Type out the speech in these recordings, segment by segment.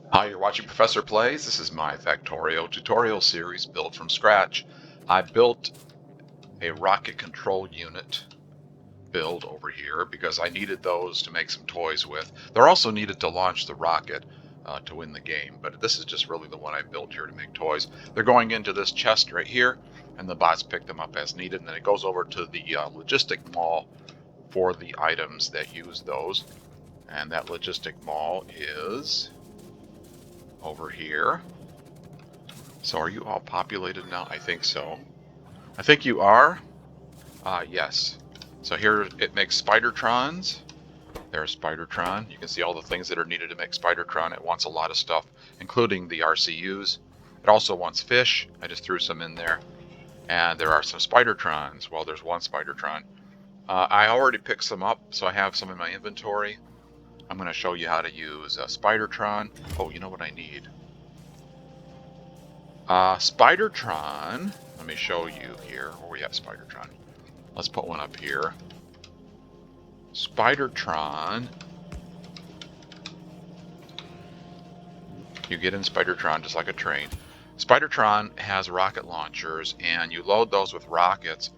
Hi, you're watching Professor Plays. This is my Factorio tutorial series built from scratch. I built a rocket control unit build over here because I needed those to make some toys with. They're also needed to launch the rocket to win the game, but this is just really the one I built here to make toys. They're going into this chest right here, and the bots pick them up as needed, and then it goes over to the logistic mall for the items that use those. And that logistic mall is over here. So are you all populated now? I think so. I think you are. Yes. So here it makes Spidertrons. There's Spidertron. You can see all the things that are needed to make Spidertron. It wants a lot of stuff, including the RCUs. It also wants fish. I just threw some in there. And there are some Spidertrons. Well, there's one Spidertron. I already picked some up, so I have some in my inventory. I'm going to show you how to use Spidertron. Oh, you know what I need? Spidertron, let me show you here where we have Spidertron. Let's put one up here. Spidertron. You get in Spidertron just like a train. Spidertron has rocket launchers, and you load those with rockets.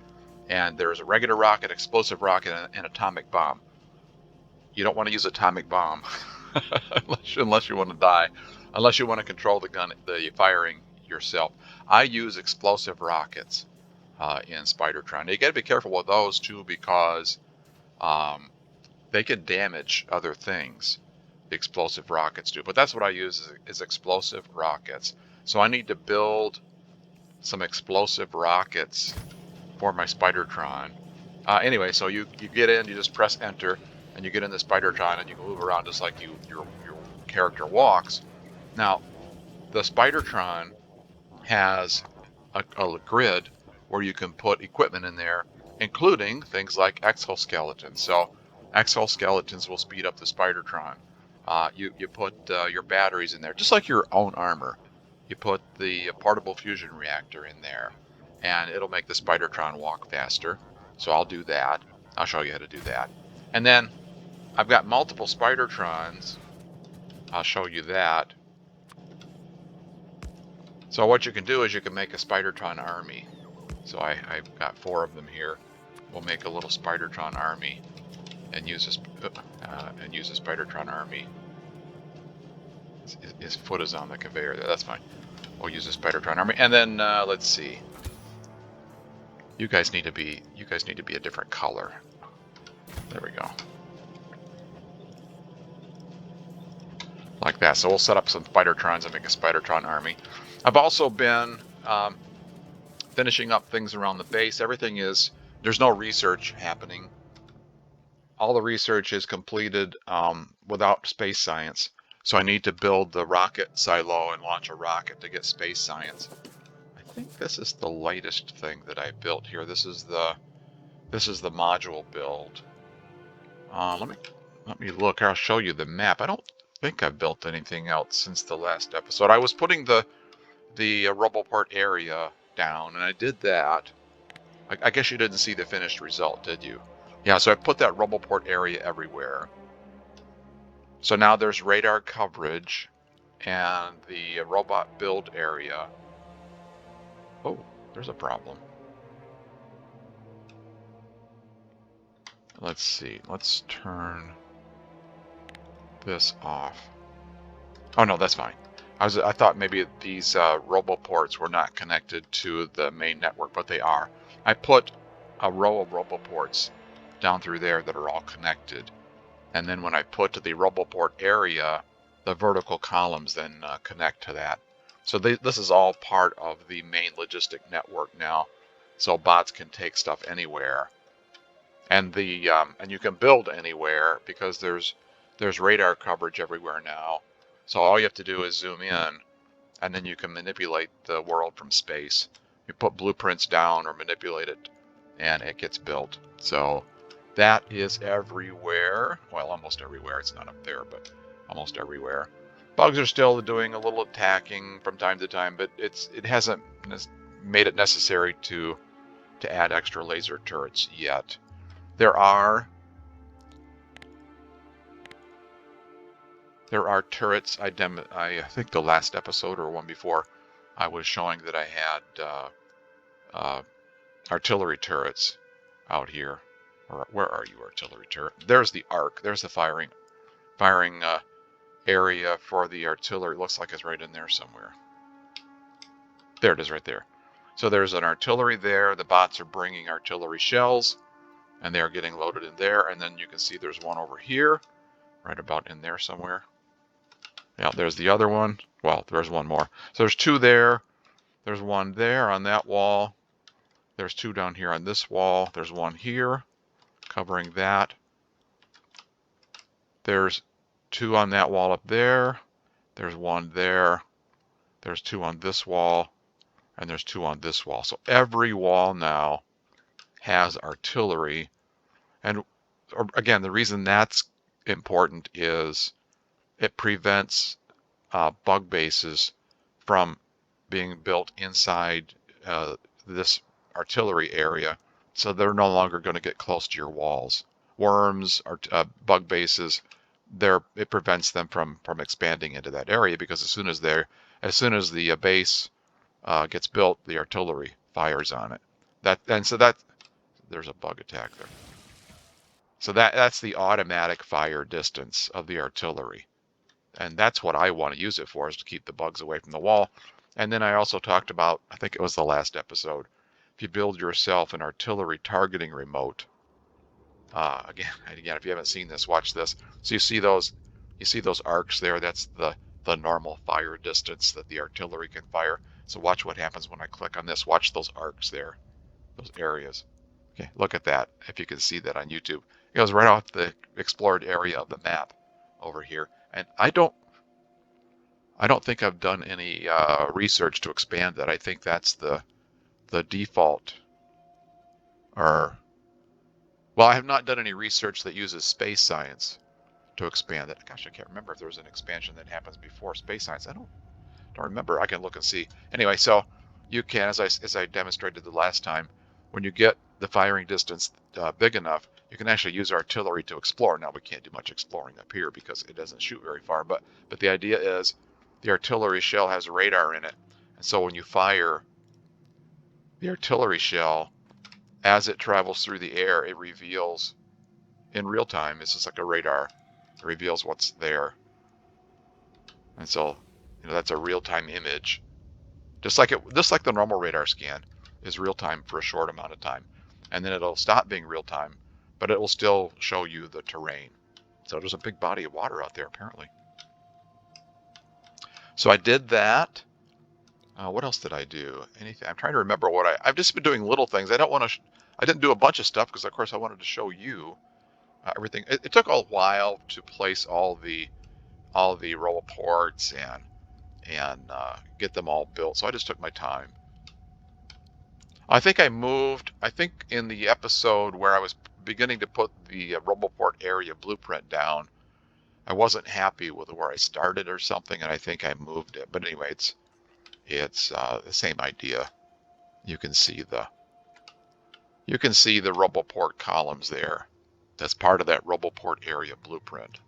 And there's a regular rocket, explosive rocket, and an atomic bomb. You don't want to use atomic bomb unless you want to die, unless you want to control the gun, the firing yourself. I use explosive rockets in Spidertron. You got to be careful with those too because they can damage other things. The explosive rockets do, but that's what I use is explosive rockets. So I need to build some explosive rockets for my Spidertron. Anyway, so you get in, you just press enter, and you get in the Spidertron, and you can move around just like your character walks. Now, the Spidertron has a grid where you can put equipment in there, including things like exoskeletons. So exoskeletons will speed up the Spidertron. You put your batteries in there, just like your own armor. You put the portable fusion reactor in there, and it'll make the Spidertron walk faster. So I'll do that. I'll show you how to do that. And then I've got multiple Spidertrons. I'll show you that. So what you can do is you can make a Spidertron army. So I've got 4 of them here. We'll make a little Spidertron army and use a Spidertron army. His foot is on the conveyor there. That's fine. We'll use a Spidertron army, and then let's see. You guys need to be a different color. There we go. Like that. So we'll set up some Spidertrons and make a Spidertron army. I've also been finishing up things around the base. There's no research happening. All the research is completed without space science. So I need to build the rocket silo and launch a rocket to get space science. I think this is the latest thing that I built here. This is the module build. Let me look. I'll show you the map. I don't think I've built anything else since the last episode. I was putting the Roboport area down, and I did that. I guess you didn't see the finished result, did you? Yeah, so I put that Roboport area everywhere. So now there's radar coverage and the robot build area. Oh, there's a problem. Let's see. Let's turn this off. Oh no, that's fine. I thought maybe these Roboports were not connected to the main network, but they are. I put a row of Roboports down through there that are all connected. And then when I put the Roboport area, the vertical columns then connect to that. So this is all part of the main logistic network now. So bots can take stuff anywhere. And and you can build anywhere because there's radar coverage everywhere now. So all you have to do is zoom in, and then you can manipulate the world from space. You put blueprints down or manipulate it, and it gets built. So that is everywhere. Well, almost everywhere. It's not up there, but almost everywhere. Bugs are still doing a little attacking from time to time, but it hasn't made it necessary to add extra laser turrets yet. There are There are turrets. I think the last episode or one before, I was showing that I had uh, artillery turrets out here. Or where are you, artillery turret? There's the arc. There's the firing area for the artillery. It looks like it's right in there somewhere. There it is, right there. So there's an artillery there. The bots are bringing artillery shells, and they are getting loaded in there. And then you can see there's one over here, right about in there somewhere. Yeah, there's the other one. Well, there's one more. So there's two there. There's one there on that wall. There's two down here on this wall. There's one here covering that. There's two on that wall up there. There's one there. There's two on this wall. And there's two on this wall. So every wall now has artillery. And again, the reason that's important is it prevents bug bases from being built inside this artillery area, so they're no longer going to get close to your walls. Worms or bug bases, it prevents them from expanding into that area, because as soon as the base gets built, the artillery fires on it. There's a bug attack there. So that's the automatic fire distance of the artillery. And that's what I want to use it for, is to keep the bugs away from the wall. And then I also talked about, I think it was the last episode, if you build yourself an artillery targeting remote, again, if you haven't seen this, watch this. So you see those arcs there. That's the normal fire distance that the artillery can fire. So watch what happens when I click on this. Watch those arcs there, those areas. Okay, look at that. If you can see that on YouTube, it goes right off the explored area of the map over here. And I don't think I've done any research to expand that. I think that's the default. Well, I have not done any research that uses space science to expand it. Gosh, I can't remember if there was an expansion that happens before space science. I don't remember. I can look and see. Anyway, so you can, as I demonstrated the last time, when you get the firing distance big enough, you can actually use artillery to explore. Now, we can't do much exploring up here because it doesn't shoot very far, but the idea is the artillery shell has radar in it. And so when you fire the artillery shell, as it travels through the air, it reveals in real time. It's just like a radar. It reveals what's there. And so, that's a real-time image. Just like the normal radar scan is real-time for a short amount of time. And then it'll stop being real-time, but it will still show you the terrain. So there's a big body of water out there, apparently. So I did that. What else did I do? Anything? I'm trying to remember what I've just been doing little things. I didn't do a bunch of stuff because, of course, I wanted to show you everything. It took a while to place all the roboports and get them all built. So I just took my time. I think in the episode where I was beginning to put the roboport area blueprint down, I wasn't happy with where I started or something, and I think I moved it. But anyway, it's the same idea. You can see the roboport columns there. That's part of that roboport area blueprint.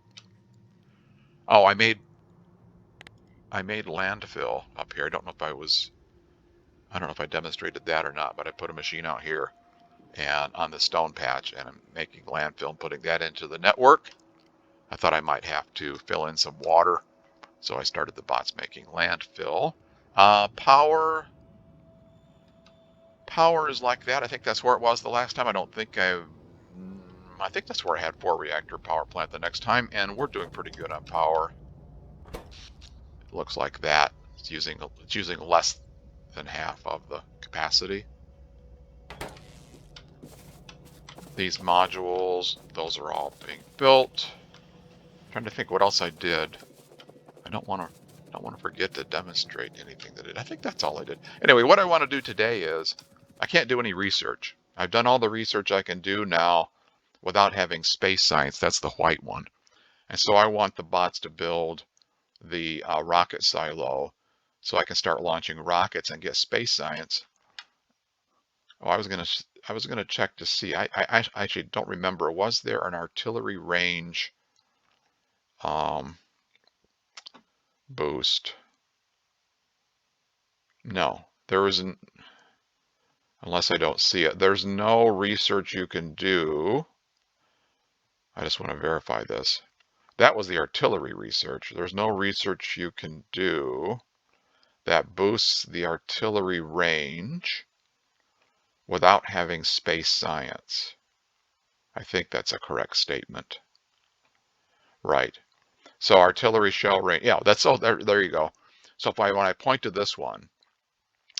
Oh, I made landfill up here. I don't know if I demonstrated that or not, but I put a machine out here and on the stone patch, and I'm making landfill and putting that into the network. I thought I might have to fill in some water, so I started the bots making landfill. Power is like that. I think that's where it was the last time. I think that's where I had 4-reactor power plant the next time, and we're doing pretty good on power. It looks like that. It's using less than half of the capacity. These modules, those are all being built. I'm trying to think what else I did. I don't want to forget to demonstrate anything that I think that's all I did. Anyway, what I want to do today is, I can't do any research. I've done all the research I can do now without having space science. That's the white one. And so I want the bots to build the rocket silo so I can start launching rockets and get space science. Oh, I was gonna check to see. I actually don't remember. Was there an artillery range boost. No, there isn't, unless I don't see it. There's no research you can do. I just want to verify this. That was the artillery research. There's no research you can do that boosts the artillery range without having space science. I think that's a correct statement. Right. So artillery shell range. Yeah, that's so there you go. So if when I point to this one,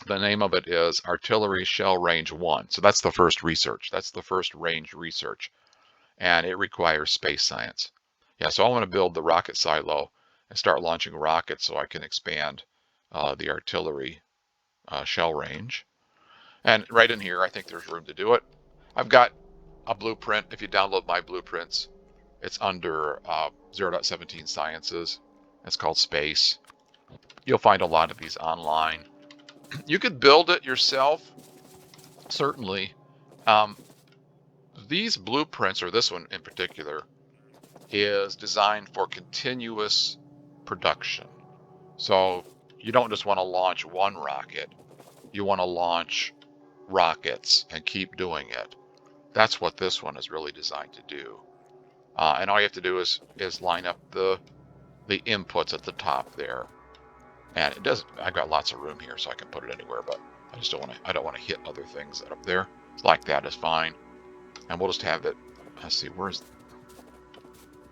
the name of it is artillery shell range 1. So that's the first research. That's the first range research. And it requires space science. Yeah, so I want to build the rocket silo and start launching rockets so I can expand the artillery shell range. And right in here, I think there's room to do it. I've got a blueprint. If you download my blueprints, it's under 0.17 Sciences. It's called Space. You'll find a lot of these online. You could build it yourself, certainly. These blueprints, or this one in particular, is designed for continuous production. So you don't just want to launch one rocket. You want to launch rockets and keep doing it. That's what this one is really designed to do. And all you have to do is line up the inputs at the top there. And it does. I've got lots of room here, so I can put it anywhere. But I just don't want to. I don't want to hit other things that are up there. Like that is fine. And we'll just have it. Let's see. Where's?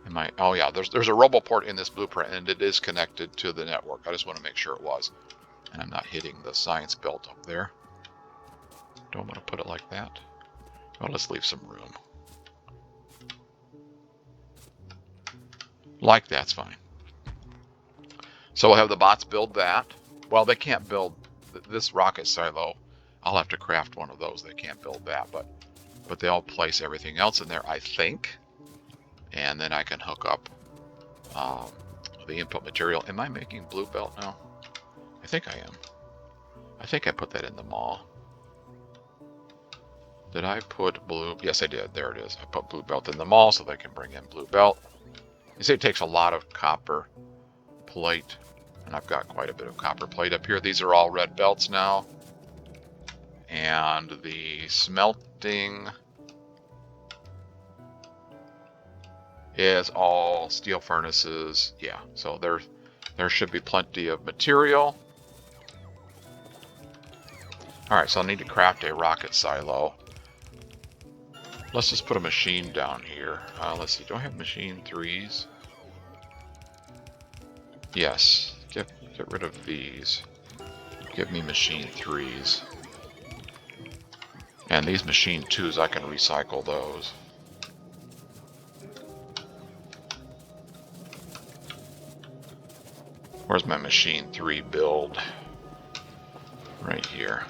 Am I? Oh yeah. There's a RoboPort in this blueprint, and it is connected to the network. I just want to make sure it was, and I'm not hitting the science belt up there. Don't want to put it like that. Well, let's leave some room. Like that's fine. So we'll have the bots build that. Well, they can't build this rocket silo. I'll have to craft one of those. They can't build that, but they'll place everything else in there, I think. And then I can hook up the input material. Am I making blue belt now? I think I am. I think I put that in the mall. Did I put blue? Yes, I did. There it is. I put blue belt in the mall so they can bring in blue belt. You see, it takes a lot of copper plate, and I've got quite a bit of copper plate up here. These are all red belts now, and the smelting is all steel furnaces. Yeah, so there should be plenty of material. All right, so I need to craft a rocket silo. Let's just put a machine down here. Let's see, do I have machine 3s? Yes, get rid of these. Give me machine 3s. And these machine 2s, I can recycle those. Where's my machine 3 build? Right here.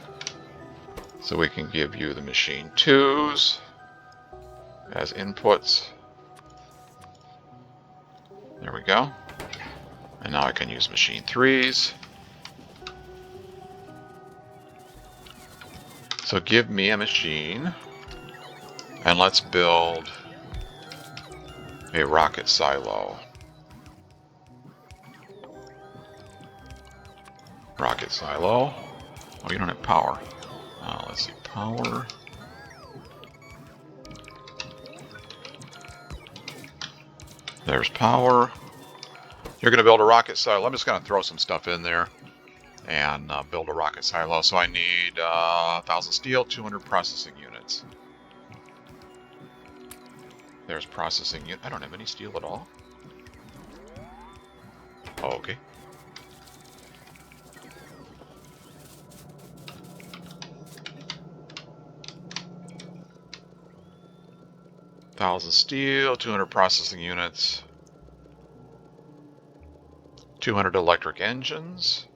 So we can give you the machine 2s as inputs. There we go. And now I can use machine 3s. So give me a machine, and let's build a rocket silo. Rocket silo. Oh, you don't have power. Let's see, power. There's power. You're going to build a rocket silo. I'm just going to throw some stuff in there and build a rocket silo. So I need 1,000 steel, 200 processing units. There's processing unit. I don't have any steel at all. Oh, okay. Steel, 200 processing units, 200 electric engines.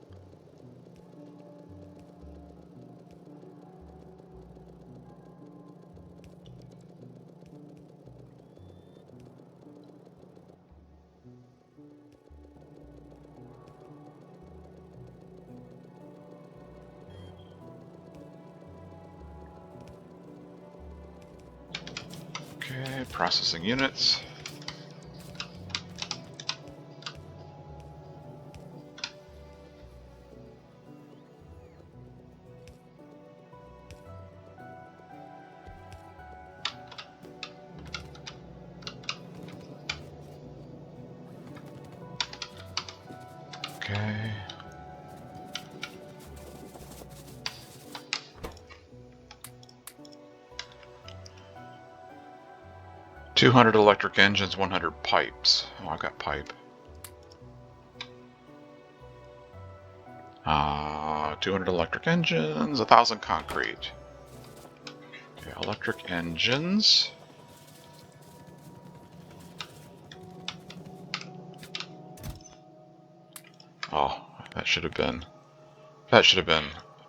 Okay, processing units. 200 electric engines, 100 pipes. Oh, I got pipe. 200 electric engines, 1,000 concrete. Okay, electric engines. Oh, that should have been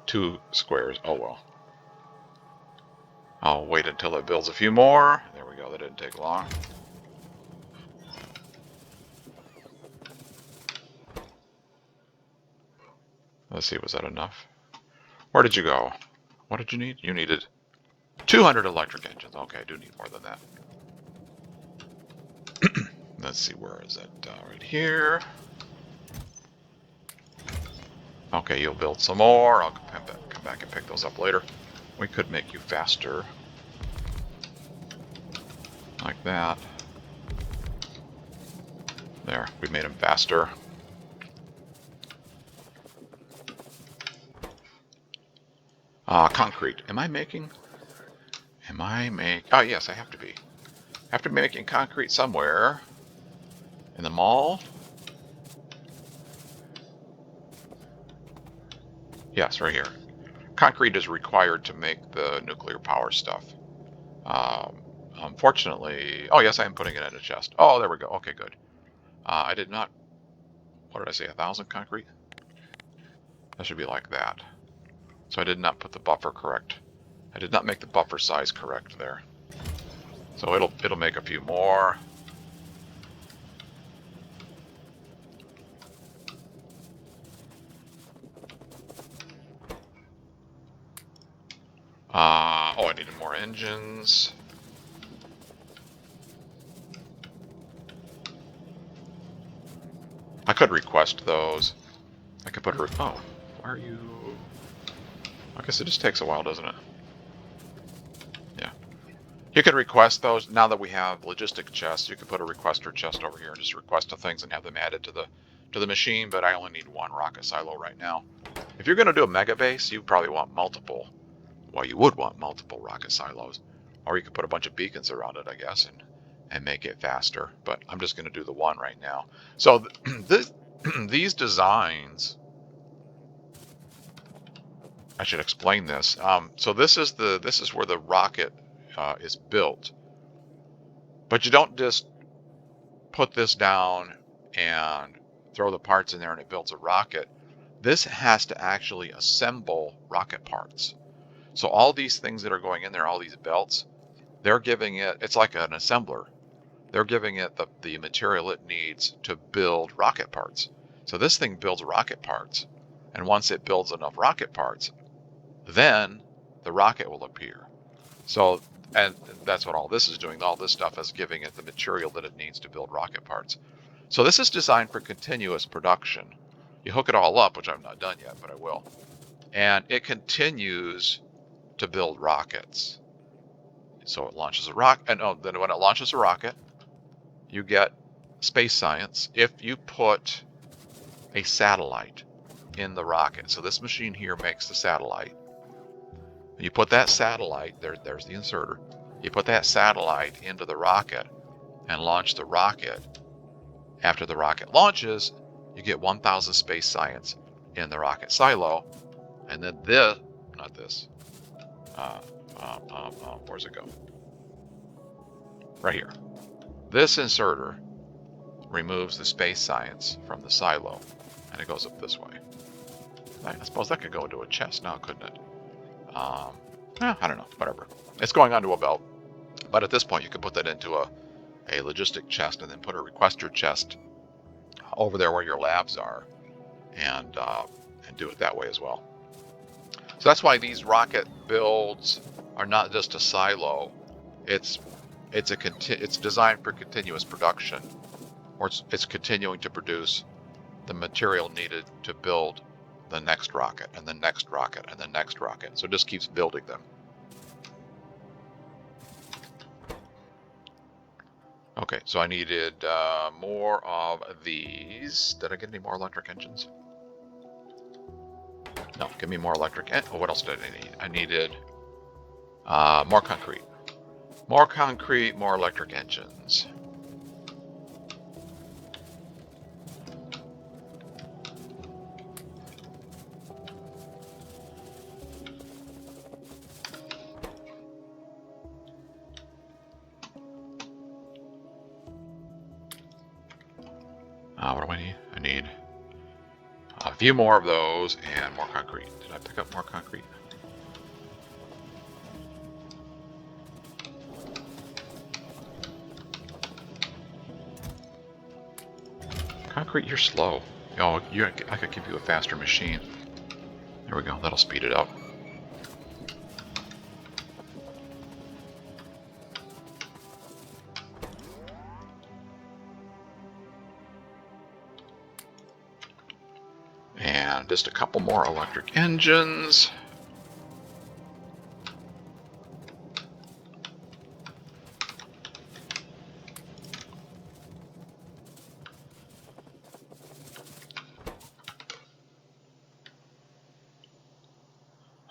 2 squares. Oh well. I'll wait until it builds a few more. There we go, that didn't take long. Let's see, was that enough? Where did you go? What did you need? You needed 200 electric engines. Okay, I do need more than that. Let's see, where is it? Right here. Okay, you'll build some more. I'll come back and pick those up later. We could make you faster. Like that. There, we made them faster. Concrete. Am I making? Oh, yes, I have to be. I have to be making concrete somewhere. In the mall? Yes, right here. Concrete is required to make the nuclear power stuff. Unfortunately... Oh, yes, I am putting it in a chest. Oh, there we go. Okay, good. I did not... What did I say? 1,000 concrete? That should be like that. So I did not put the buffer correct. I did not make the buffer size correct there. So it'll make a few more. Oh, I needed more engines. I could request those. I could put a... Oh, why are you... I guess it just takes a while, doesn't it? Yeah. You could request those. Now that we have logistic chests, you could put a requester chest over here and just request the things and have them added to the machine, but I only need 1 rocket silo right now. If you're going to do a mega base, you probably want multiple. Well, you would want multiple rocket silos. Or you could put a bunch of beacons around it, I guess, and make it faster. But I'm just going to do the 1 right now. So these designs... I should explain this. So this is where the rocket is built, but you don't just put this down and throw the parts in there and it builds a rocket. This has to actually assemble rocket parts. So all these things that are going in there, all these belts, they're giving it. It's like an assembler. They're giving it the material it needs to build rocket parts. So this thing builds rocket parts, and once it builds enough rocket parts, then the rocket will appear. So, and that's what all this is doing. All this stuff is giving it the material that it needs to build rocket parts. So this is designed for continuous production. You hook it all up, which I've not done yet, but I will. And it continues to build rockets. So it launches a rocket, and then when it launches a rocket, you get space science if you put a satellite in the rocket. So this machine here makes the satellite. You put that satellite, there's the inserter. You put that satellite into the rocket and launch the rocket. After the rocket launches, you get 1,000 space science in the rocket silo. And then where's it go? Right here. This inserter removes the space science from the silo, and it goes up this way. I suppose that could go into a chest now, couldn't it? I don't know, whatever. It's going onto a belt, but at this point you could put that into a logistic chest and then put a requester chest over there where your labs are, and do it that way as well. So that's why these rocket builds are not just a silo. It's designed for continuous production, or it's continuing to produce the material needed to build the next rocket, and the next rocket, and the next rocket. So it just keeps building them. Okay, so I needed more of these. Did I get any more electric engines? No, give me more electric. Oh, what else did I need? I needed more concrete. More concrete, more electric engines. What do I need? I need a few more of those and more concrete. Did I pick up more concrete? Concrete, you're slow. Oh, I could give you a faster machine. There we go. That'll speed it up. And just a couple more electric engines.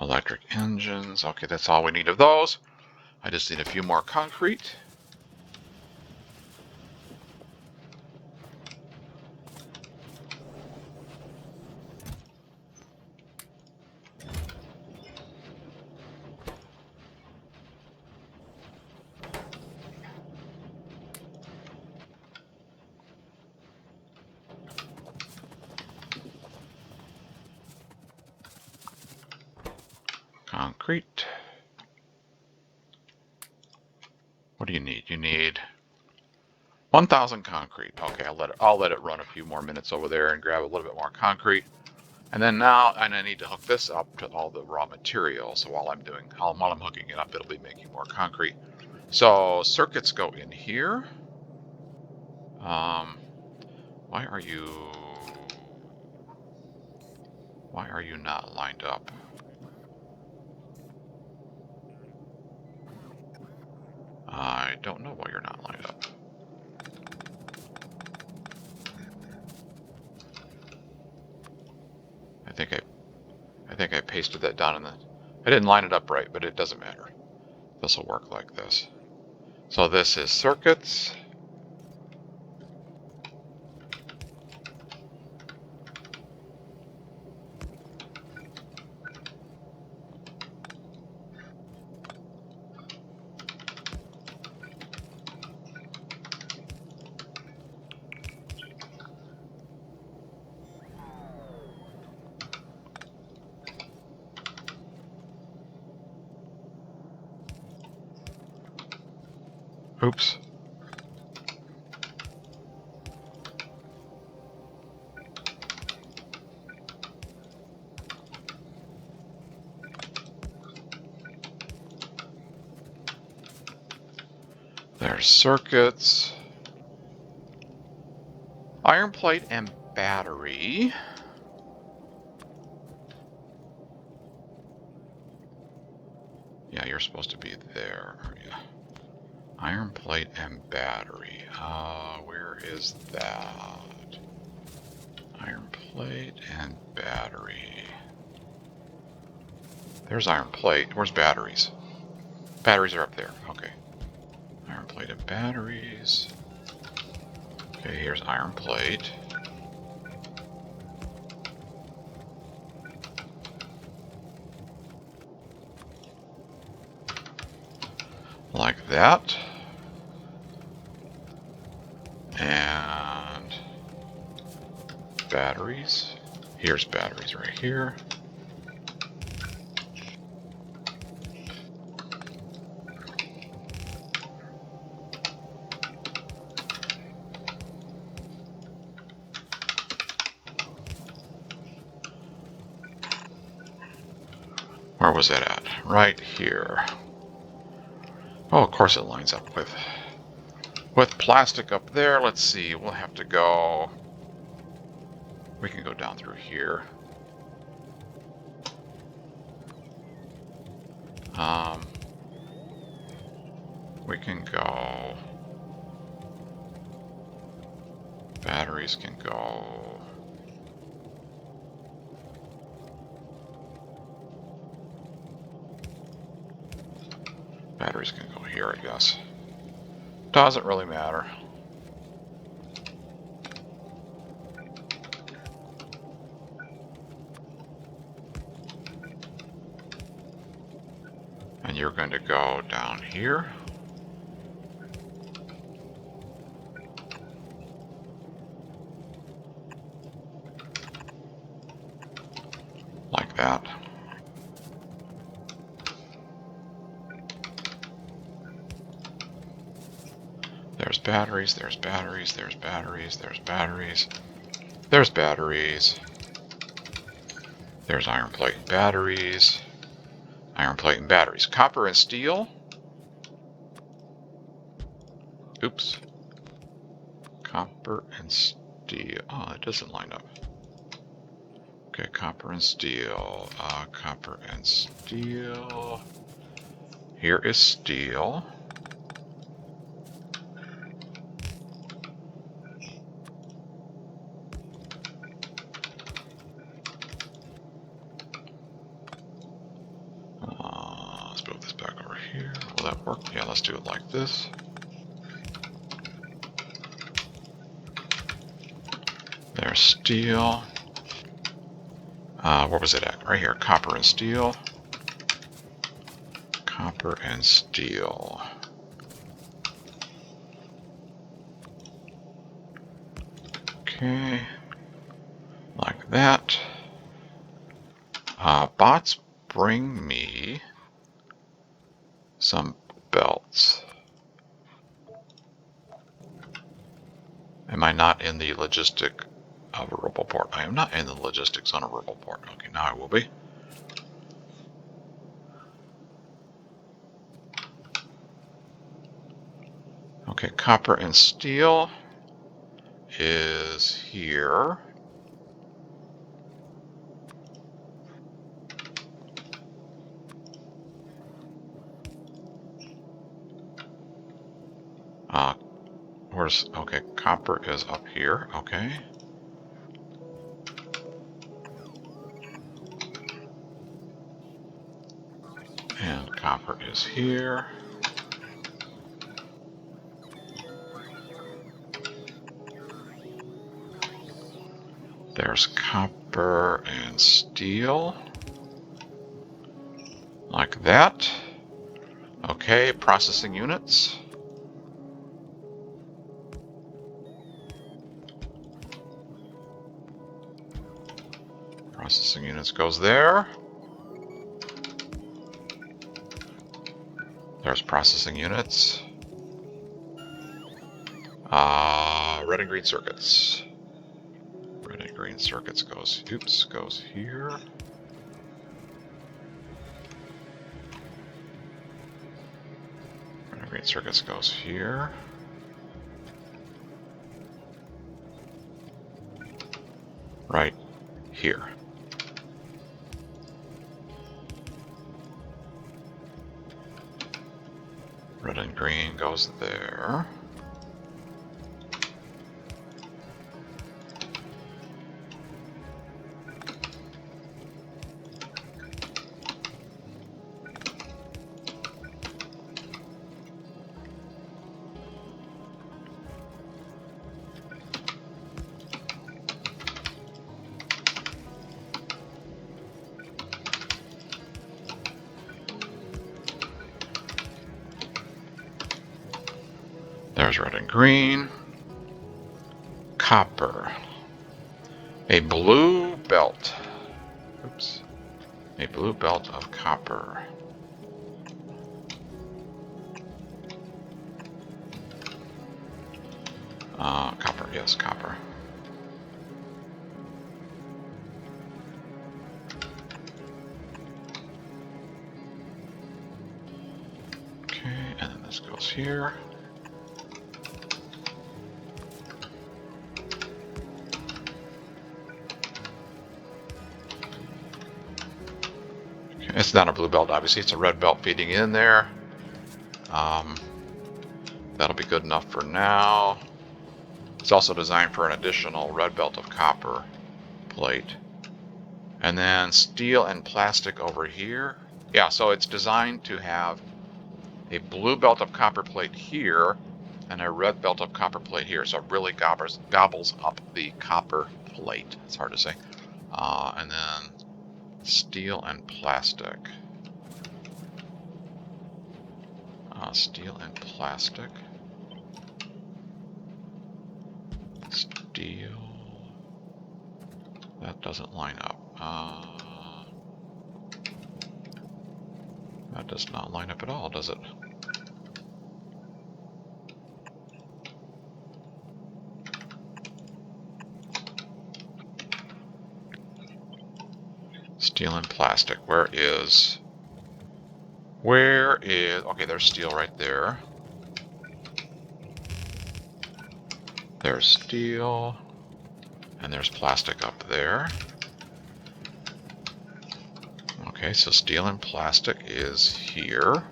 Electric engines. Okay, that's all we need of those. I just need a few more concrete. Concrete. What do you need? You need 1,000 concrete. Okay, I'll let it run a few more minutes over there and grab a little bit more concrete. And then now I need to hook this up to all the raw materials. So while I'm hooking it up, it'll be making more concrete. So circuits go in here. Why are you not lined up? I don't know why you're not lined up. I think I pasted that down in the... I didn't line it up right, but it doesn't matter. This will work like this. So this is circuits. Oops. There's circuits. Iron plate and battery. Yeah, you're supposed to be there, aren't you? Iron plate and battery. Where is that? Iron plate and battery. There's iron plate. Where's batteries? Batteries are up there. Okay. Iron plate and batteries. Okay, here's iron plate. Like that. And batteries. Here's batteries right here. Where was that at? Right here. Oh, of course it lines up with plastic up there. Let's see. We'll have to go. We can go down through here. We can go. Batteries can go. Batteries can go here, I guess. Doesn't really matter. And you're going to go down here. Like that. There's batteries, there's batteries, there's batteries, there's batteries, there's batteries. There's iron plate and batteries. Iron plate and batteries. Copper and steel. Oops. Copper and steel. Oh, it doesn't line up. Okay, copper and steel. Copper and steel. Here is steel. Let's move this back over here. Will that work? Yeah, let's do it like this. There's steel. Where was it at? Right here. Copper and steel. Copper and steel. Okay. Like that. Bots bring me some belts. Am I not in the logistic of a robot port? I am not in the logistics on a robot port. Okay, now I will be. Okay, copper and steel is here. Where's, okay, copper is up here, okay. And copper is here. There's copper and steel. Like that. Okay, processing units. Processing units goes there. There's processing units. Red and green circuits. Red and green circuits goes, oops, goes here. Red and green circuits goes here. Right here. Red and green goes there. There's red and green. Copper. A blue belt. Oops. A blue belt of copper. Copper, yes, copper. Okay, and then this goes here. It's not a blue belt, obviously. It's a red belt feeding in there. That'll be good enough for now. It's also designed for an additional red belt of copper plate. And then steel and plastic over here. Yeah, so it's designed to have a blue belt of copper plate here and a red belt of copper plate here. So it really gobbles up the copper plate. It's hard to say. And then steel and plastic. Steel and plastic. Steel. That doesn't line up. That does not line up at all, does it? Steel and plastic. Where is... Okay, there's steel right there. There's steel. And there's plastic up there. Okay, so steel and plastic is here.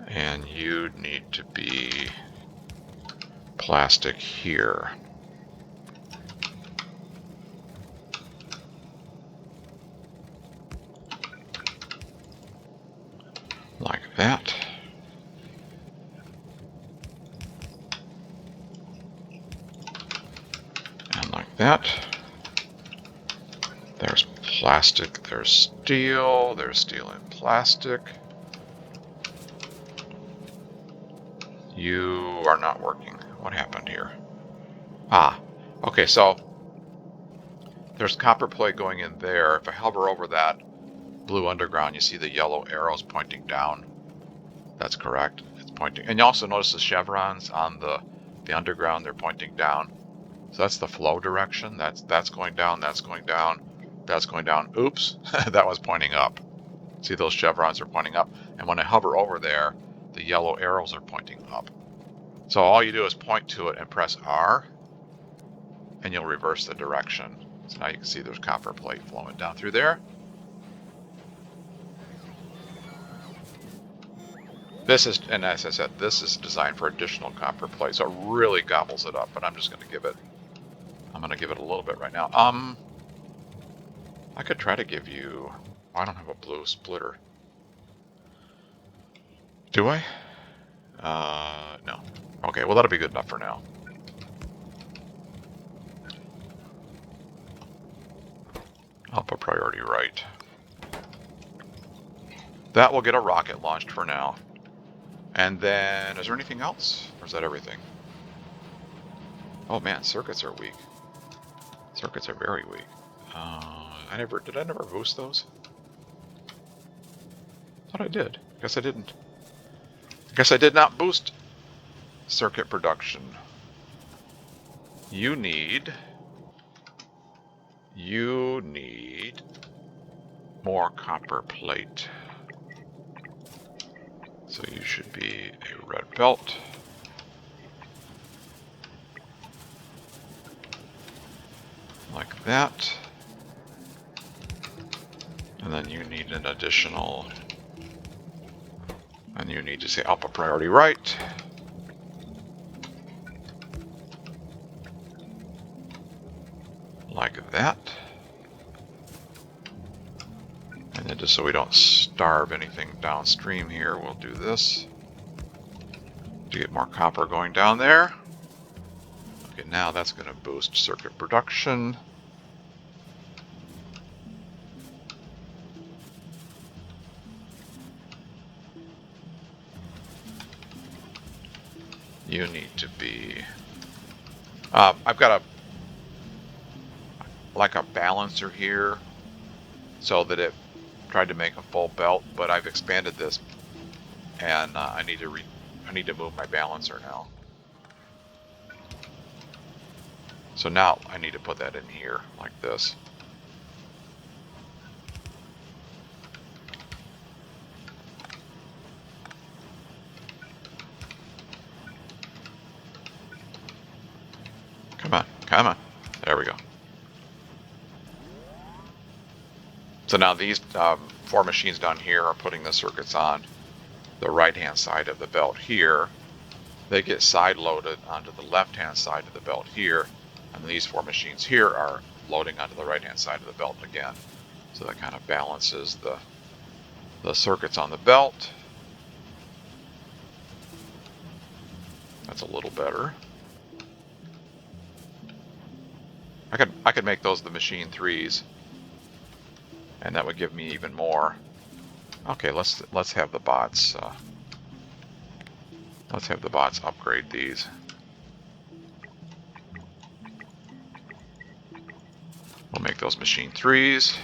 And you need to be plastic here. Like that. And like that. There's plastic, there's steel and plastic. You are not working. What happened here? Okay, so there's copper plate going in there. If I hover over that blue underground, you see the yellow arrows pointing down. That's correct. It's pointing. And you also notice the chevrons on the underground, they're pointing down. So that's the flow direction. That's going down, that's going down, that's going down. Oops, that was pointing up. See, those chevrons are pointing up. And when I hover over there, the yellow arrows are pointing up. So all you do is point to it and press R, and you'll reverse the direction. So now you can see there's copper plate flowing down through there. This is, and as I said, this is designed for additional copper plate, so it really gobbles it up, but I'm just going to give it, a little bit right now. I could try to give you, I don't have a blue splitter. Do I? No. Okay, well that'll be good enough for now. I'll put priority right. That will get a rocket launched for now. And then, is there anything else? Or is that everything? Oh man, circuits are weak. Circuits are very weak. Did I never boost those? Thought I did. Guess I didn't. Guess I did not boost circuit production. You need more copper plate. So you should be a red belt. Like that. And then you need an additional, and you need to say up a priority right. Like that. And then just so we don't starve anything downstream here, we'll do this to get more copper going down there. Okay, now that's going to boost circuit production. You need to be, I've got a balancer here so that it tried to make a full belt, but I've expanded this and I need to move my balancer now. So now I need to put that in here like this. Come on. There we go. So now these 4 machines down here are putting the circuits on the right-hand side of the belt here. They get side-loaded onto the left-hand side of the belt here. And these 4 machines here are loading onto the right-hand side of the belt again. So that kind of balances the circuits on the belt. That's a little better. I could make those the machine 3s, and that would give me even more. Okay, let's have the bots. Let's have the bots upgrade these. We'll make those machine 3s.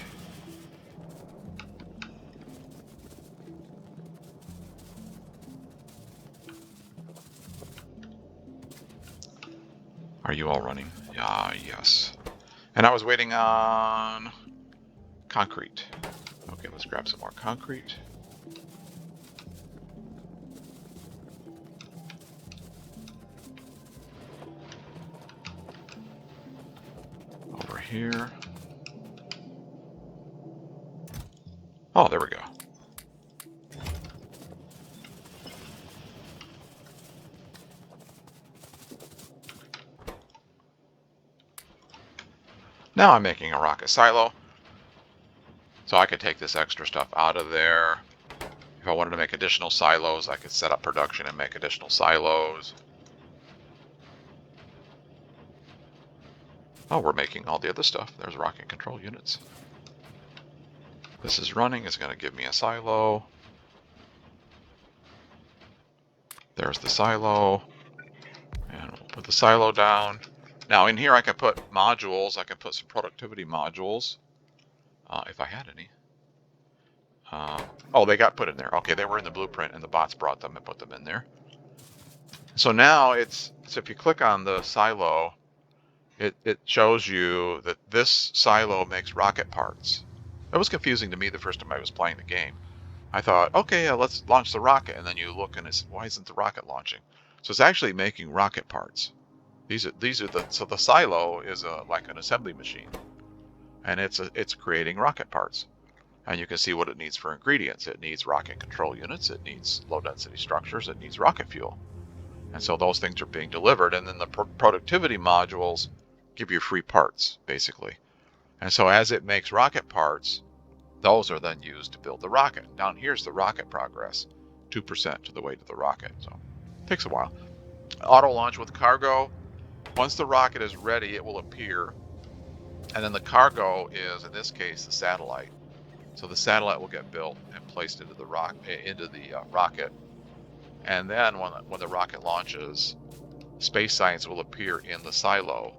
Are you all running? Yes. And I was waiting on concrete. Okay, let's grab some more concrete. Over here. Oh, there we go. Now I'm making a rocket silo. So I could take this extra stuff out of there. If I wanted to make additional silos, I could set up production and make additional silos. Oh, we're making all the other stuff. There's rocket control units. This is running. It's going to give me a silo. There's the silo. And we'll put the silo down. Now in here I can put modules. I can put some productivity modules. If I had any. Oh, they got put in there. Okay, they were in the blueprint and the bots brought them and put them in there. So now so if you click on the silo, it shows you that this silo makes rocket parts. That was confusing to me the first time I was playing the game. I thought, okay, let's launch the rocket, and then you look and it's, why isn't the rocket launching? So it's actually making rocket parts. So the silo is like an assembly machine, and it's creating rocket parts. And you can see what it needs for ingredients. It needs rocket control units, it needs low density structures, it needs rocket fuel. And so those things are being delivered, and then the productivity modules give you free parts, basically. And so as it makes rocket parts, those are then used to build the rocket. Down here's the rocket progress, 2% to the way to the rocket. So it takes a while. Auto launch with cargo. Once the rocket is ready, it will appear. And then the cargo is, in this case, the satellite. So the satellite will get built and placed into the rocket. And then when the rocket launches, space science will appear in the silo.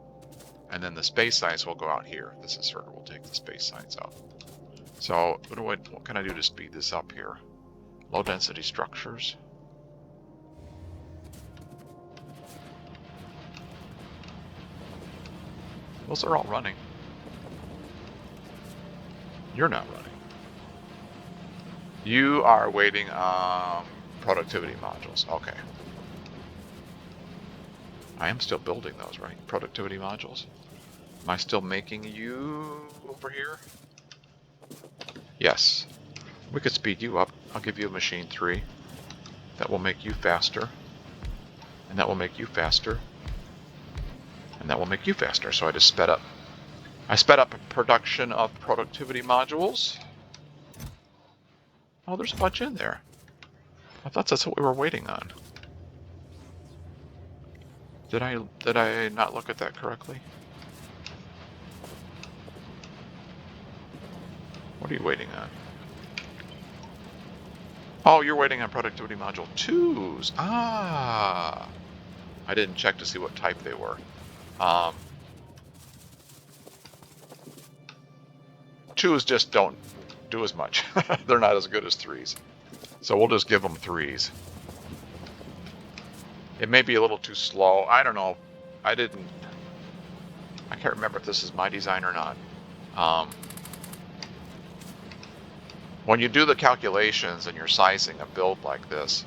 And then the space science will go out here. This inserter will take the space science out. So what can I do to speed this up here? Low density structures. Those are all running. You're not running. You are waiting on productivity modules. Okay. I am still building those, right? Productivity modules. Am I still making you over here? Yes. We could speed you up. I'll give you a machine 3. That will make you faster. And that will make you faster. And that will make you faster. So I just sped up. I sped up production of productivity modules. Oh, there's a bunch in there. I thought that's what we were waiting on. Did I not look at that correctly? What are you waiting on? Oh, you're waiting on productivity module 2s. Ah! I didn't check to see what type they were. 2s just don't do as much. They're not as good as 3s. So we'll just give them 3s. It may be a little too slow. I don't know. I can't remember if this is my design or not. When you do the calculations and you're sizing a build like this,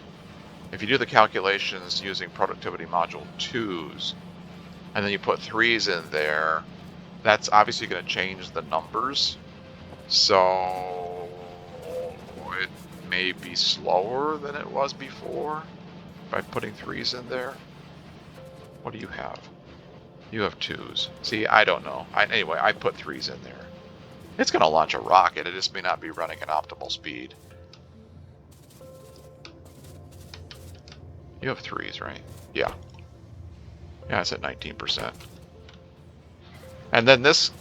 if you do the calculations using productivity module 2s, and then you put 3s in there, that's obviously going to change the numbers. So it may be slower than it was before by putting 3s in there. What do you have? You have 2s. See, I don't know. Anyway, I put 3s in there. It's going to launch a rocket. It just may not be running at optimal speed. You have 3s, right? Yeah. Yeah, it's at 19%. And then this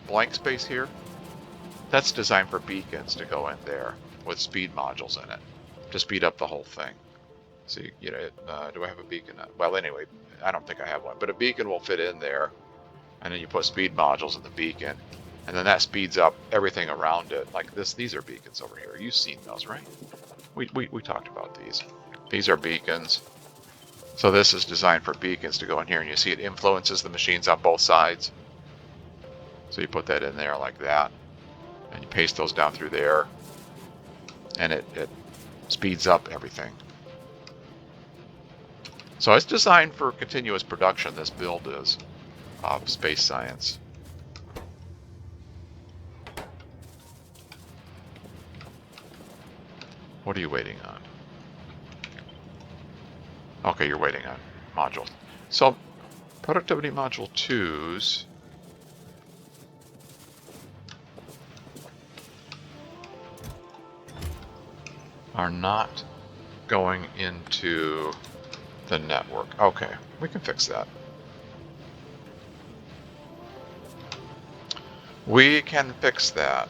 blank space here, that's designed for beacons to go in there with speed modules in it to speed up the whole thing. See, you know, do I have a beacon? Well, anyway, I don't think I have one, but a beacon will fit in there, and then you put speed modules in the beacon, and then that speeds up everything around it. Like this, these are beacons over here. You've seen those, right? We talked about these. These are beacons. So this is designed for beacons to go in here, and you see it influences the machines on both sides. So you put that in there like that, and you paste those down through there, and it speeds up everything. So it's designed for continuous production, this build is, of space science. What are you waiting on? Okay, you're waiting on module. So productivity module 2s are not going into the network. Okay, we can fix that. We can fix that.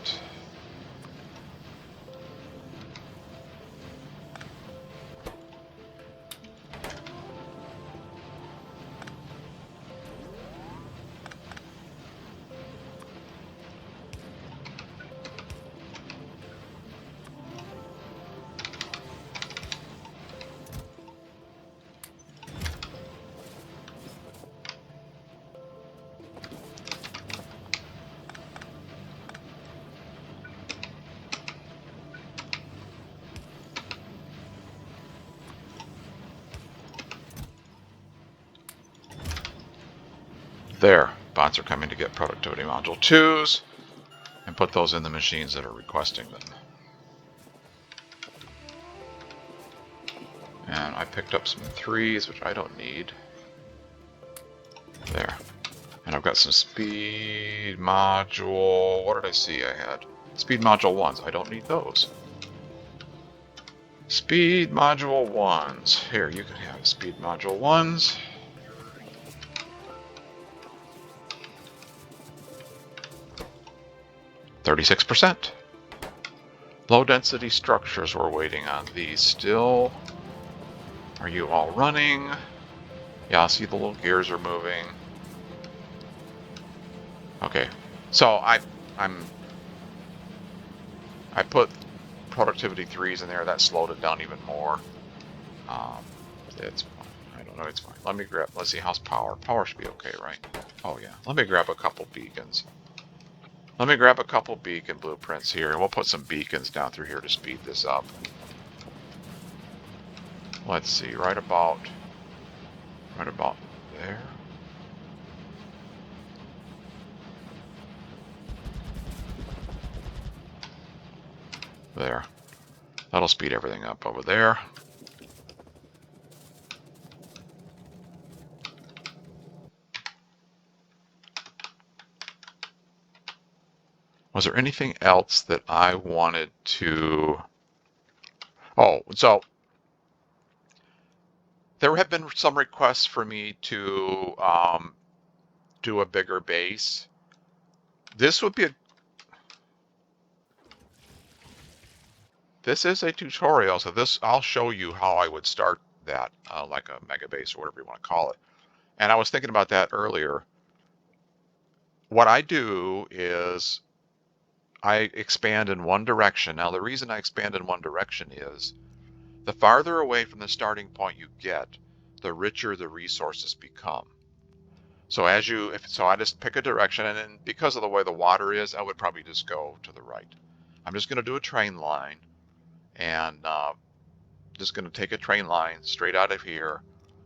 There, bots are coming to get productivity module 2s and put those in the machines that are requesting them. And I picked up some 3s, which I don't need. There. And I've got some speed module. What did I see I had? Speed module 1s. I don't need those. Speed module 1s. Here, you can have speed module 1s. %. Low density structures, we're waiting on these still. Are you all running? Yeah, I see the little gears are moving. Okay, so I put productivity 3s in there. That slowed it down even more. It's fine. I don't know, it's fine. Let me grab, let's see, how's power? Power should be okay, right? Oh yeah, let me grab a couple beacons. Let me grab a couple beacon blueprints here, and we'll put some beacons down through here to speed this up. Let's see, right about there. There. That'll speed everything up over there. Was there anything else that I wanted to... Oh, so there have been some requests for me to do a bigger base. This would be this is a tutorial, so I'll show you how I would start that, like a mega base or whatever you want to call it. And I was thinking about that earlier. What I do is I expand in one direction. Now, the reason I expand in one direction is the farther away from the starting point you get, the richer the resources become. So I just pick a direction, and then because of the way the water is, I would probably just go to the right. I'm just going to do a train line, and just going to take a train line straight out of here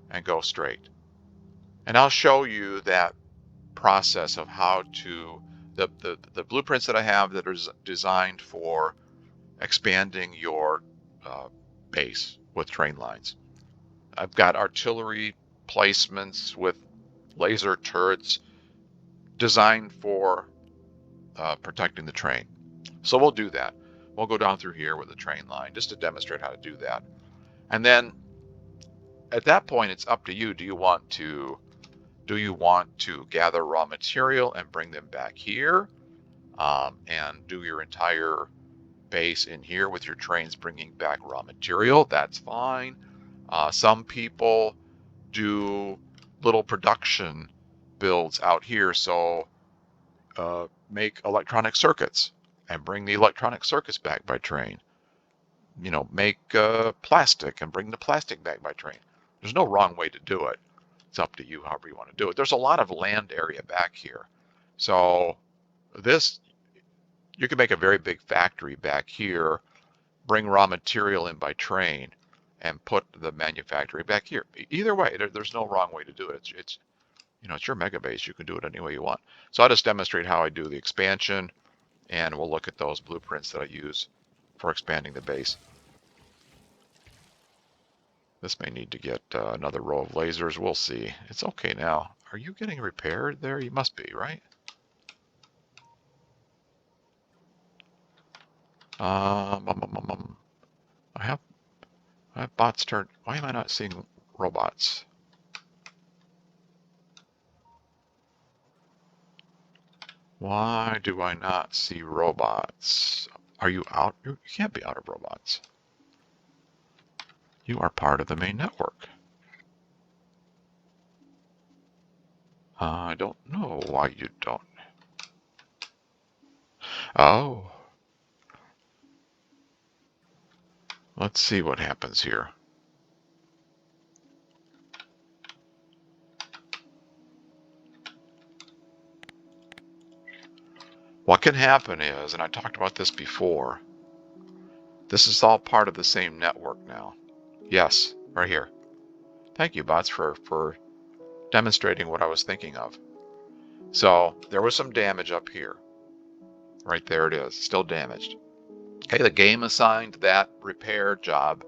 and go straight. And I'll show you that process of how to, the blueprints that I have that are designed for expanding your base with train lines. I've got artillery placements with laser turrets designed for protecting the train. So we'll do that. We'll go down through here with the train line just to demonstrate how to do that. And then at that point, it's up to you. Do you want to gather raw material and bring them back here, and do your entire base in here with your trains bringing back raw material? That's fine. Some people do little production builds out here. So make electronic circuits and bring the electronic circuits back by train. Make plastic and bring the plastic back by train. There's no wrong way to do it. It's up to you however you want to do it. There's a lot of land area back here. So you can make a very big factory back here, bring raw material in by train, and put the manufacturing back here. Either way, there's no wrong way to do it. It's your mega base. You can do it any way you want. So I'll just demonstrate how I do the expansion, and we'll look at those blueprints that I use for expanding the base. This may need to get another row of lasers. We'll see. It's okay now. Are you getting repaired there? You must be, right? I have bots turned. Why am I not seeing robots? Why do I not see robots? Are you out? You can't be out of robots. You are part of the main network. I don't know why you don't. Oh. Let's see what happens here. What can happen is, and I talked about this before, this is all part of the same network now. Yes, right here. Thank you, bots, for demonstrating what I was thinking of. So there was some damage up here. Right there it is, still damaged. Okay, the game assigned that repair job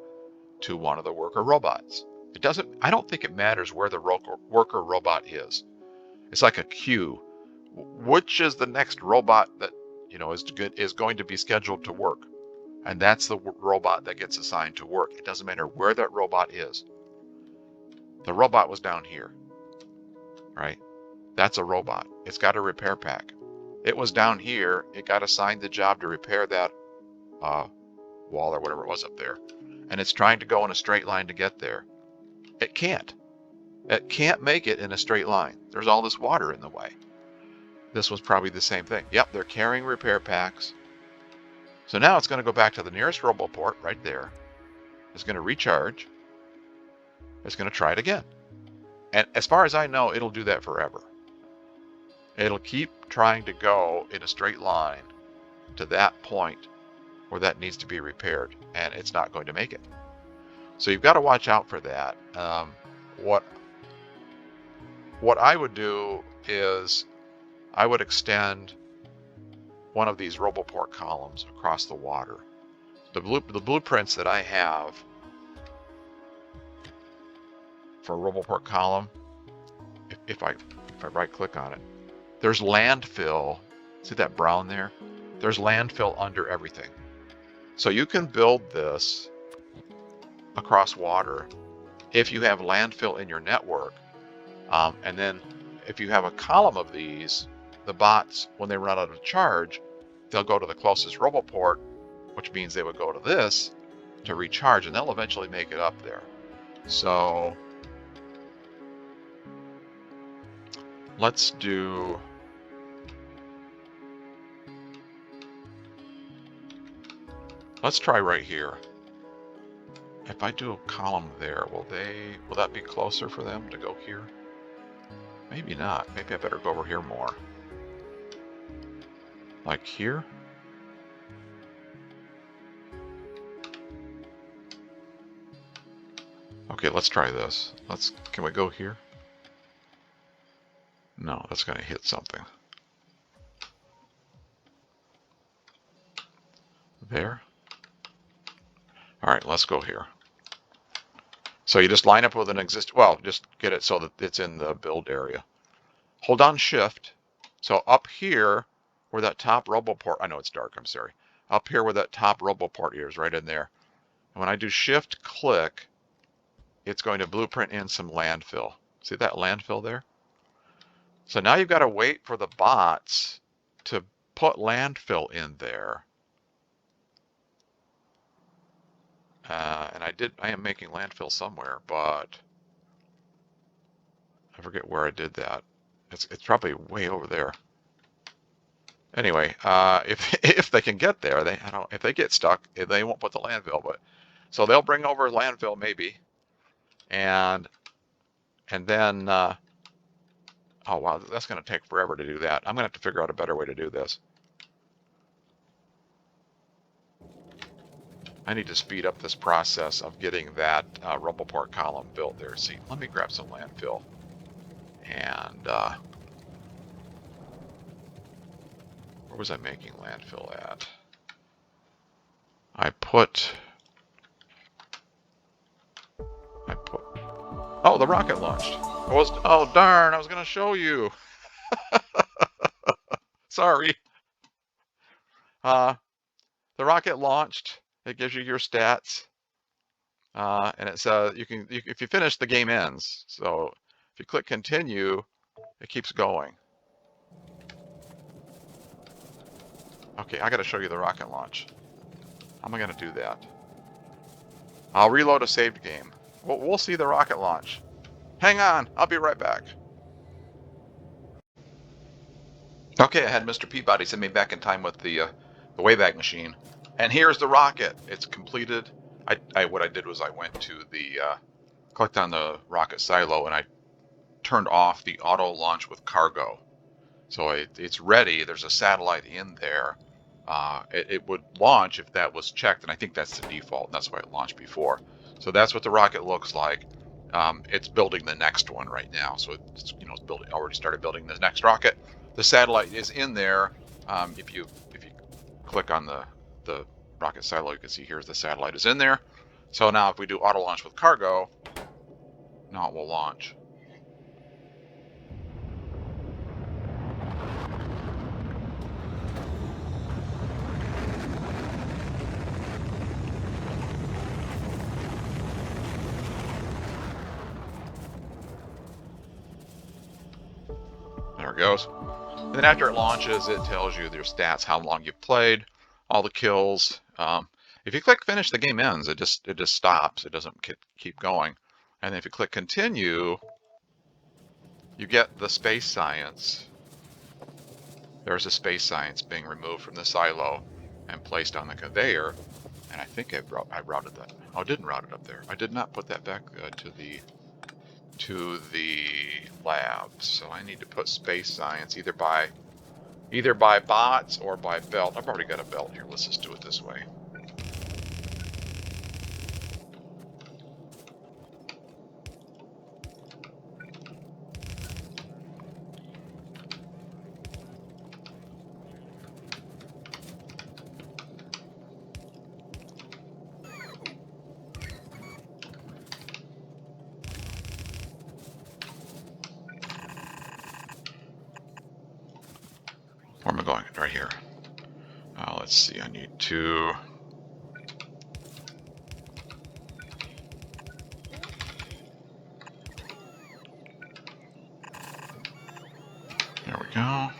to one of the worker robots. I don't think it matters where the worker robot is. It's like a queue. Which is the next robot that is going to be scheduled to work, and that's the robot that gets assigned to work. It doesn't matter where that robot is. The robot was down here, right? That's a robot. It's got a repair pack. It was down here. It got assigned the job to repair that wall or whatever it was up there, and it's trying to go in a straight line to get there. It can't. It can't make it in a straight line. There's all this water in the way. This was probably the same thing. Yep, they're carrying repair packs. So now it's going to go back to the nearest roboport right there. It's going to recharge. It's going to try it again. And as far as I know, it'll do that forever. It'll keep trying to go in a straight line to that point where that needs to be repaired, and it's not going to make it. So you've got to watch out for that. What I would do is I would extend one of these roboport columns across the water. The blueprints that I have for a roboport column, if I right click on it, there's landfill. See that brown there? There's landfill under everything. So you can build this across water if you have landfill in your network. And then if you have a column of these, the bots, when they run out of charge, they'll go to the closest roboport, which means they would go to this to recharge, and they'll eventually make it up there. So let's try right here. If I do a column there, will that be closer for them to go here? Maybe not. Maybe I better go over here more. Like here? Okay, let's try this. Can we go here? No, that's going to hit something. There. All right, let's go here. So you just line up with an just get it so that it's in the build area. Hold down Shift. So up here, where that top roboport, I know it's dark, I'm sorry. Up here where that top roboport is, right in there. And when I do shift click, it's going to blueprint in some landfill. See that landfill there? So now you've got to wait for the bots to put landfill in there. And I am making landfill somewhere, but I forget where I did that. It's probably way over there. Anyway, if they can get there, if they get stuck, they won't put the landfill. But so they'll bring over landfill maybe, and then oh wow, that's going to take forever to do that. I'm going to have to figure out a better way to do this. I need to speed up this process of getting that roboport column built there. See, let me grab some landfill. And where was I making landfill at? I put, oh, the rocket launched. Oh darn, I was going to show you. Sorry. The rocket launched. It gives you your stats. And it says if you finish, the game ends. So if you click continue, it keeps going. Okay, I got to show you the rocket launch. How am I going to do that? I'll reload a saved game. We'll see the rocket launch. Hang on, I'll be right back. Okay, I had Mr. Peabody send me back in time with the Wayback Machine. And here's the rocket. It's completed. What I did was I went to the, clicked on the rocket silo and I turned off the auto launch with cargo. So it's ready. There's a satellite in there. It would launch if that was checked, and I think that's the default, and that's why it launched before. So that's what the rocket looks like. It's building the next one right now. So it's already started building the next rocket. The satellite is in there. If you click on the rocket silo, you can see here's the satellite is in there. So now if we do auto launch with cargo, now it will launch. There it goes. And then after it launches, it tells you your stats, how long you've played, all the kills. If you click finish, the game ends. It just stops. It doesn't keep going. And then if you click continue, you get the space science. There's a space science being removed from the silo and placed on the conveyor. And I think I routed that. Oh, I didn't route it up there. I did not put that back to the lab. So I need to put space science either by bots or by belt. I've already got a belt here. Let's just do it this way. Where am I going? Right here. Let's see, I need to... There we go.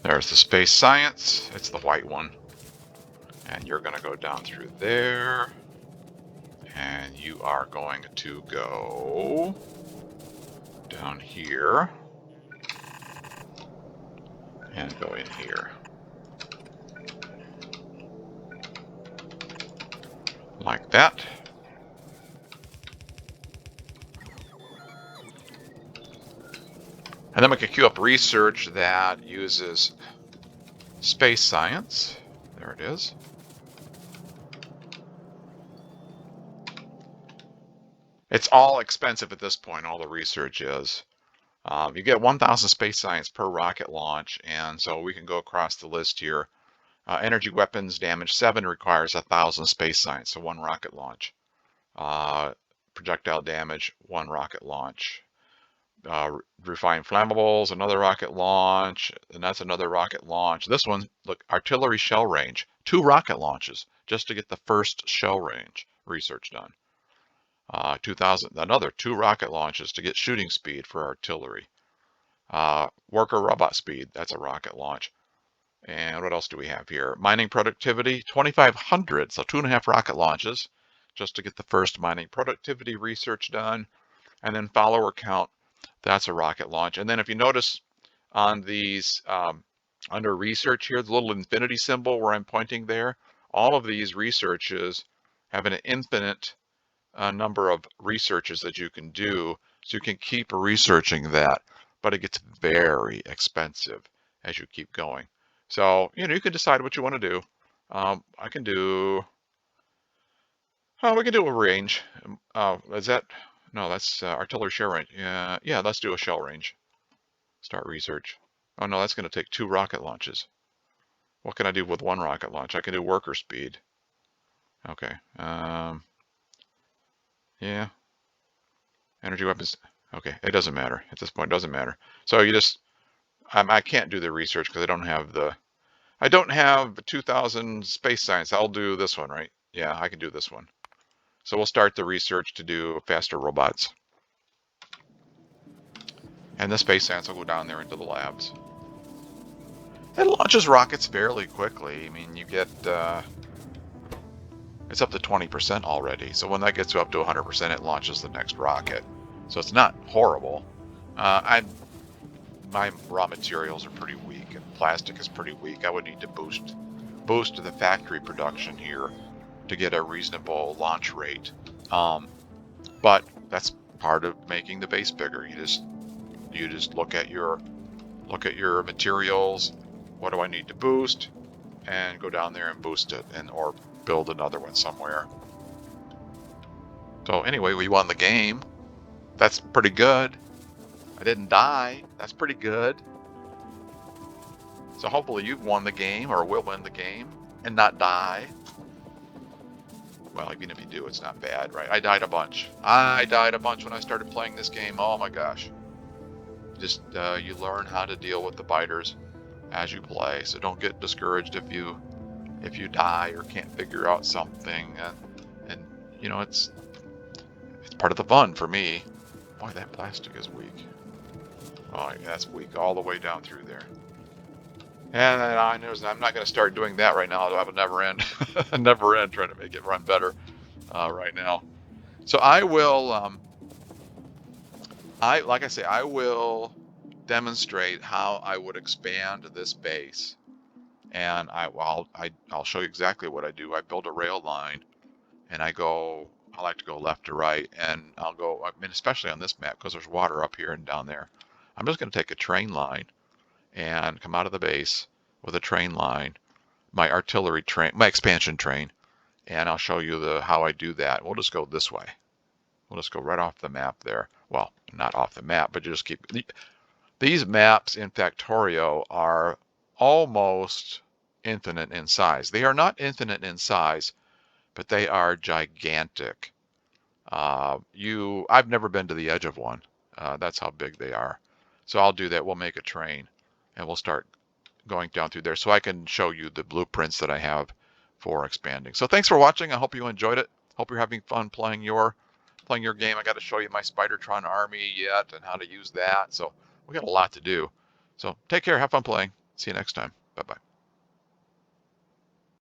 There's the space science. It's the white one. And you're going to go down through there. And you are going to go down here. And go in here. Like that. And then we can queue up research that uses space science. There it is. It's all expensive at this point, all the research is. You get 1,000 space science per rocket launch, and so we can go across the list here. Energy weapons damage 7 requires 1,000 space science, so 1 rocket launch. Projectile damage, 1 rocket launch. Refined flammables, another rocket launch, and that's another rocket launch. This one, look, artillery shell range, 2 rocket launches just to get the first shell range research done. 2000, another 2 rocket launches to get shooting speed for artillery. Worker robot speed, that's a rocket launch. And what else do we have here? Mining productivity, 2,500, so 2.5 rocket launches just to get the first mining productivity research done. And then follower count, that's a rocket launch. And then if you notice on these, under research here, the little infinity symbol where I'm pointing there, all of these researches have an infinite number of researches that you can do. So you can keep researching that, but it gets very expensive as you keep going. So, you can decide what you want to do. I can do, we can do a range. Is that, no, that's artillery shell range. Yeah, let's do a shell range. Start research. Oh no, that's going to take 2 rocket launches. What can I do with 1 rocket launch? I can do worker speed. Okay. Yeah. Energy weapons. Okay, it doesn't matter. At this point, it doesn't matter. So you just, I can't do the research because I don't have 2000 space science. I'll do this one, right? Yeah, I can do this one. So we'll start the research to do faster robots. And the space science will go down there into the labs. It launches rockets fairly quickly. I mean, you get, it's up to 20% already. So when that gets up to 100%, it launches the next rocket. So it's not horrible. My raw materials are pretty weak, and plastic is pretty weak. I would need to boost the factory production here to get a reasonable launch rate. But that's part of making the base bigger. You just look at your materials. What do I need to boost? And go down there and boost it, or build another one somewhere. So anyway, we won the game. That's pretty good. I didn't die. That's pretty good. So hopefully you've won the game or will win the game and not die. Well, even if you do, it's not bad, right? I died a bunch. I died a bunch when I started playing this game. Oh my gosh. Just you learn how to deal with the biters as you play. So don't get discouraged if you die or can't figure out something. And it's part of the fun for me. Boy, that plastic is weak. Oh, yeah, that's weak all the way down through there. And I'm not going to start doing that right now. I'll have a never end, never end trying to make it run better right now. So I will, like I say, I will demonstrate how I would expand this base, and I'll show you exactly what I do. I build a rail line, and I like to go left to right, and I'll go. I mean, especially on this map because there's water up here and down there. I'm just going to take a train line and come out of the base with a train line, my artillery train, my expansion train, and I'll show you how I do that. We'll just go this way. We'll just go right off the map there. Well, not off the map, but you just keep, these maps in Factorio are almost infinite in size. They are not infinite in size, but they are gigantic. I've never been to the edge of one. That's how big they are. So I'll do that. We'll make a train and we'll start going down through there so I can show you the blueprints that I have for expanding. So thanks for watching. I hope you enjoyed it. Hope you're having fun playing your game. I got to show you my Spidertron army yet and how to use that. So we got a lot to do. So take care. Have fun playing. See you next time. Bye-bye.